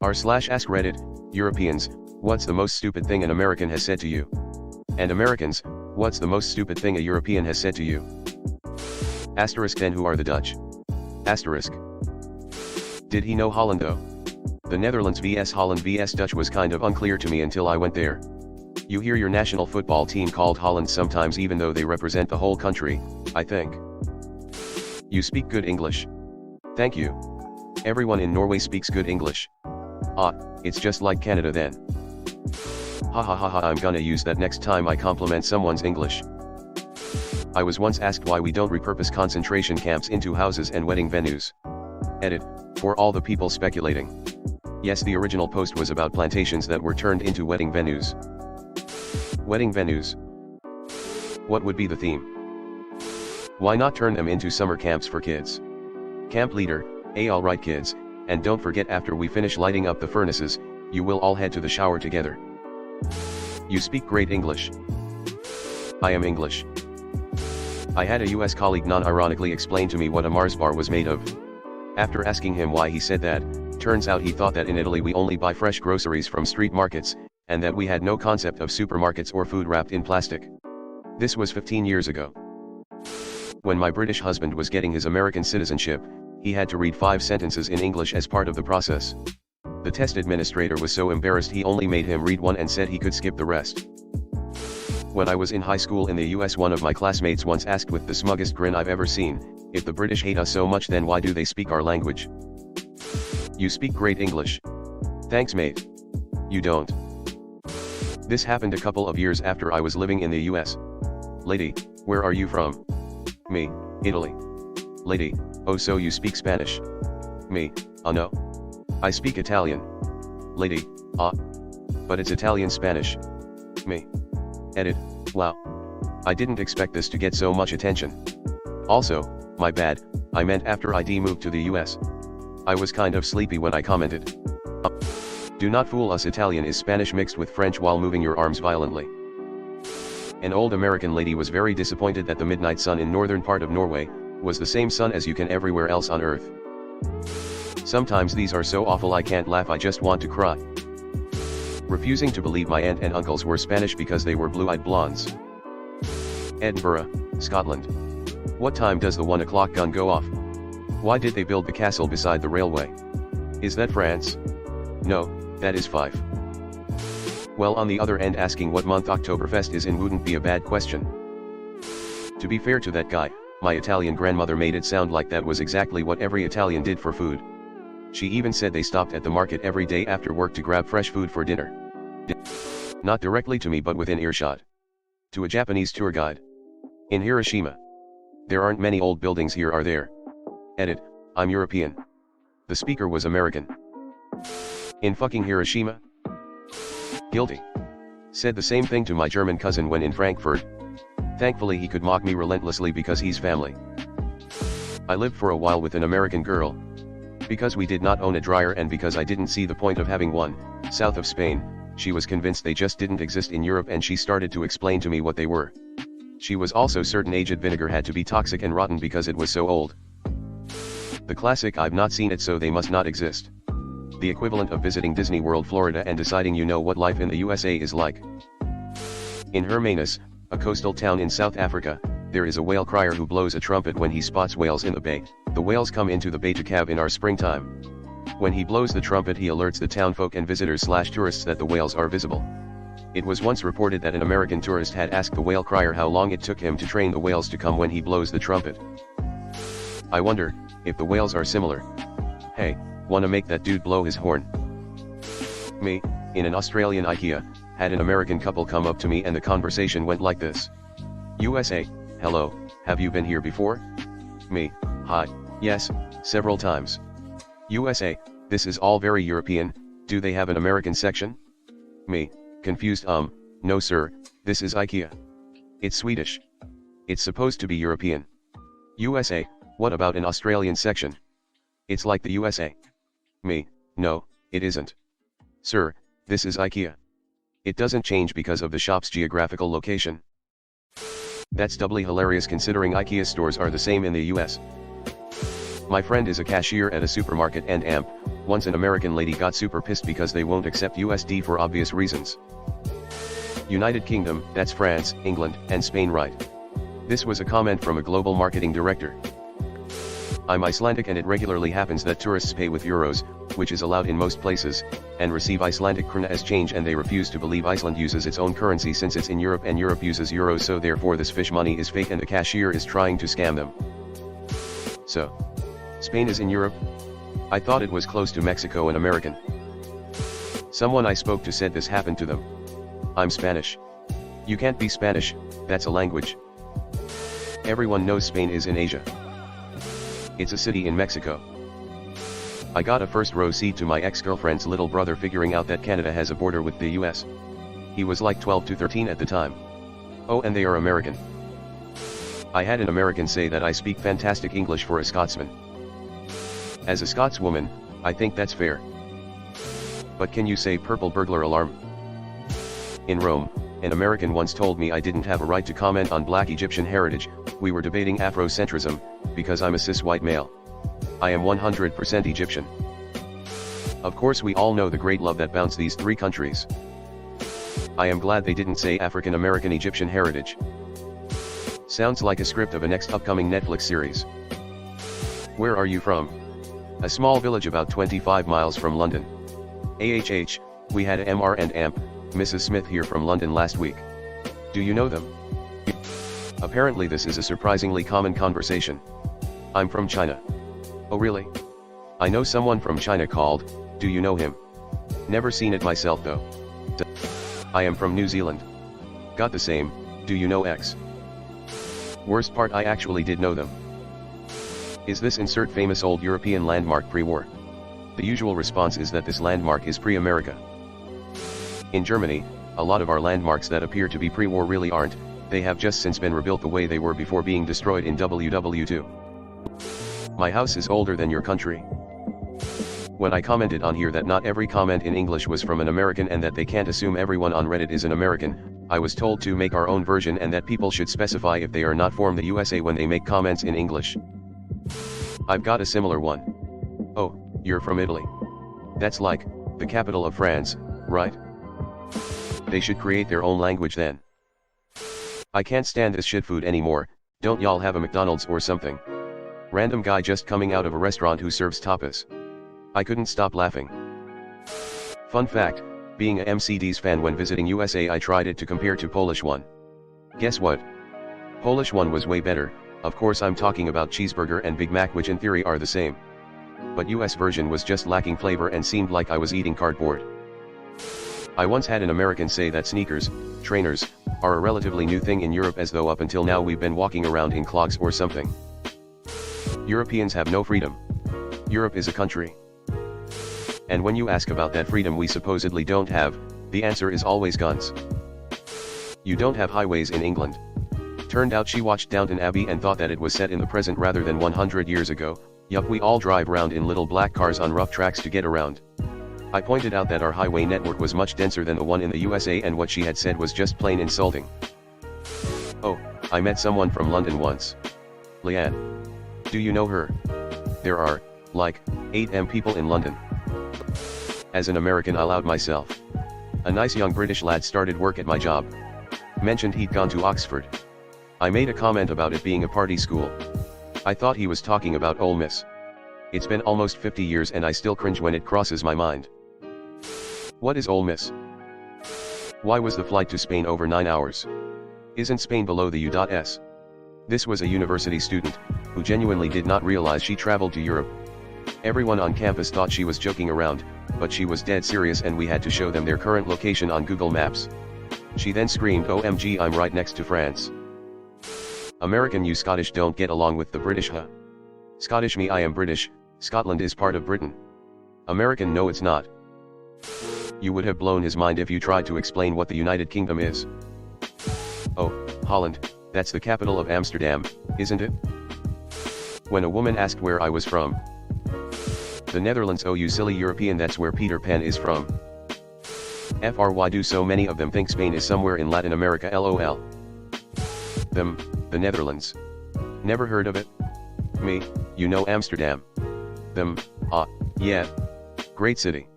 r/AskReddit, Europeans, what's the most stupid thing an American has said to you? And Americans, what's the most stupid thing a European has said to you? Asterisk then who are the Dutch? Asterisk. Did he know Holland though? The Netherlands vs Holland vs Dutch was kind of unclear to me until I went there. You hear your national football team called Holland sometimes even though they represent the whole country, I think. You speak good English. Thank you. Everyone in Norway speaks good English. Ah, it's just like Canada then. Ha ha ha ha, I'm gonna use that next time I compliment someone's English. I was once asked why we don't repurpose concentration camps into houses and wedding venues. Edit, for all the people speculating. Yes, the original post was about plantations that were turned into wedding venues. Wedding venues. What would be the theme? Why not turn them into summer camps for kids? Camp leader, alright kids, and don't forget after we finish lighting up the furnaces, you will all head to the shower together. You speak great English. I am English. I had a US colleague non-ironically explain to me what a Mars bar was made of. After asking him why he said that, turns out he thought that in Italy we only buy fresh groceries from street markets, and that we had no concept of supermarkets or food wrapped in plastic. This was 15 years ago. When my British husband was getting his American citizenship, he had to read 5 sentences in English as part of the process. The test administrator was so embarrassed he only made him read one and said he could skip the rest. When I was in high school in the US, one of my classmates once asked with the smuggest grin I've ever seen, if the British hate us so much then why do they speak our language? You speak great English. Thanks mate. You don't. This happened a couple of years after I was living in the US. Lady, where are you from? Me, Italy. Lady, oh so you speak Spanish? Me, oh no. I speak Italian. Lady, ah. But it's Italian Spanish. Me. Edit, wow. I didn't expect this to get so much attention. Also, my bad, I meant after ID moved to the US. I was kind of sleepy when I commented. Do not fool us, Italian is Spanish mixed with French while moving your arms violently. An old American lady was very disappointed that the midnight sun in northern part of Norway was the same sun as you can everywhere else on earth. Sometimes these are so awful I can't laugh, I just want to cry. Refusing to believe my aunt and uncles were Spanish because they were blue-eyed blondes. Edinburgh, Scotland. What time does the 1 o'clock gun go off? Why did they build the castle beside the railway? Is that France? No, that is Fife. Well, on the other end, asking what month Oktoberfest is in wouldn't be a bad question. To be fair to that guy, my Italian grandmother made it sound like that was exactly what every Italian did for food. She even said they stopped at the market every day after work to grab fresh food for dinner. Not directly to me but within earshot. To a Japanese tour guide. In Hiroshima. There aren't many old buildings here, are there? Edit, I'm European. The speaker was American. In fucking Hiroshima? Guilty. Said the same thing to my German cousin when in Frankfurt. Thankfully he could mock me relentlessly because he's family. I lived for a while with an American girl. Because we did not own a dryer and because I didn't see the point of having one, south of Spain, she was convinced they just didn't exist in Europe and she started to explain to me what they were. She was also certain aged vinegar had to be toxic and rotten because it was so old. The classic I've not seen it so they must not exist. The equivalent of visiting Disney World Florida and deciding you know what life in the USA is like. In Hermanus, a coastal town in South Africa, there is a whale crier who blows a trumpet when he spots whales in the bay. The whales come into the bay to calve in our springtime. When he blows the trumpet he alerts the townfolk and visitors/tourists that the whales are visible. It was once reported that an American tourist had asked the whale crier how long it took him to train the whales to come when he blows the trumpet. I wonder if the whales are similar. Hey, wanna make that dude blow his horn? Me, in an Australian IKEA, had an American couple come up to me and the conversation went like this. USA, hello, have you been here before? Me, hi, yes, several times. USA, this is all very European, do they have an American section? Me, confused, no sir, this is IKEA. It's Swedish. It's supposed to be European. USA, what about an Australian section? It's like the USA. Me, no, it isn't. Sir, this is IKEA. It doesn't change because of the shop's geographical location. That's doubly hilarious considering IKEA stores are the same in the US. My friend is a cashier at a supermarket and once an American lady got super pissed because they won't accept USD for obvious reasons. United Kingdom, that's France, England, and Spain, right? This was a comment from a global marketing director. I'm Icelandic and it regularly happens that tourists pay with euros, which is allowed in most places, and receive Icelandic krona as change, and they refuse to believe Iceland uses its own currency since it's in Europe and Europe uses euros, so therefore this fish money is fake and the cashier is trying to scam them. So, Spain is in Europe? I thought it was close to Mexico and American. Someone I spoke to said this happened to them. I'm Spanish. You can't be Spanish, that's a language. Everyone knows Spain is in Asia. It's a city in Mexico. I got a first row seat to my ex-girlfriend's little brother figuring out that Canada has a border with the US. He was like 12 to 13 at the time. Oh, and they are American. I had an American say that I speak fantastic English for a Scotsman. As a Scotswoman, I think that's fair. But can you say purple burglar alarm? In Rome, an American once told me I didn't have a right to comment on Black Egyptian heritage. We were debating Afrocentrism, because I'm a cis white male. I am 100% Egyptian. Of course we all know the great love that bounds these three countries. I am glad they didn't say African American Egyptian heritage. Sounds like a script of a next upcoming Netflix series. Where are you from? A small village about 25 miles from London. AHH, we had a MR and AMP, Mrs. Smith here from London last week. Do you know them? Apparently this is a surprisingly common conversation. I'm from China. Oh really? I know someone from China called, do you know him? Never seen it myself though. I am from New Zealand. Got the same, do you know X? Worst part, I actually did know them. Is this insert famous old European landmark pre-war? The usual response is that this landmark is pre-America. In Germany, a lot of our landmarks that appear to be pre-war really aren't, they have just since been rebuilt the way they were before being destroyed in WW2. My house is older than your country. When I commented on here that not every comment in English was from an American and that they can't assume everyone on Reddit is an American, I was told to make our own version and that people should specify if they are not from the USA when they make comments in English. I've got a similar one. Oh, you're from Italy. That's like, the capital of France, right? They should create their own language then. I can't stand this shit food anymore, don't y'all have a McDonald's or something? Random guy just coming out of a restaurant who serves tapas. I couldn't stop laughing. Fun fact, being a MCD's fan when visiting USA, I tried it to compare to Polish one. Guess what? Polish one was way better. Of course I'm talking about cheeseburger and Big Mac, which in theory are the same. But US version was just lacking flavor and seemed like I was eating cardboard. I once had an American say that sneakers, trainers, are a relatively new thing in Europe, as though up until now we've been walking around in clogs or something. Europeans have no freedom. Europe is a country. And when you ask about that freedom we supposedly don't have, the answer is always guns. You don't have highways in England. Turned out she watched Downton Abbey and thought that it was set in the present rather than 100 years ago. Yup, we all drive around in little black cars on rough tracks to get around. I pointed out that our highway network was much denser than the one in the USA, and what she had said was just plain insulting. Oh, I met someone from London once. Leanne. Do you know her? There are, like, 8 people in London. As an American I allowed myself. A nice young British lad started work at my job. Mentioned he'd gone to Oxford. I made a comment about it being a party school. I thought he was talking about Ole Miss. It's been almost 50 years and I still cringe when it crosses my mind. What is Ole Miss? Why was the flight to Spain over 9 hours? Isn't Spain below the U.S? This was a university student, who genuinely did not realize she traveled to Europe. Everyone on campus thought she was joking around, but she was dead serious and we had to show them their current location on Google Maps. She then screamed, "OMG, I'm right next to France." American you Scottish don't get along with the British, huh? Scottish me, I am British, Scotland is part of Britain. American no it's not. You would have blown his mind if you tried to explain what the United Kingdom is. Oh, Holland, that's the capital of Amsterdam, isn't it? When a woman asked where I was from. The Netherlands. Oh you silly European, that's where Peter Pan is from. Why do so many of them think Spain is somewhere in Latin America? LOL. The Netherlands. Never heard of it? Me, you know Amsterdam. Them, yeah. Great city.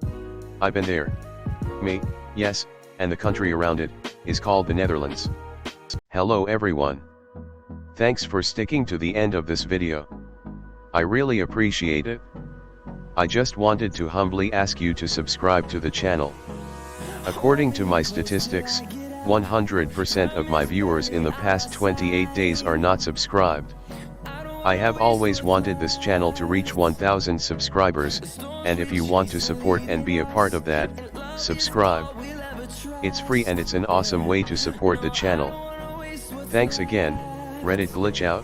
I've been there. Me, yes, and the country around it, is called the Netherlands. Hello everyone. Thanks for sticking to the end of this video. I really appreciate it. I just wanted to humbly ask you to subscribe to the channel. According to my statistics, 100% of my viewers in the past 28 days are not subscribed. I have always wanted this channel to reach 1000 subscribers, and if you want to support and be a part of that, subscribe. It's free and it's an awesome way to support the channel. Thanks again. Reddit glitch out.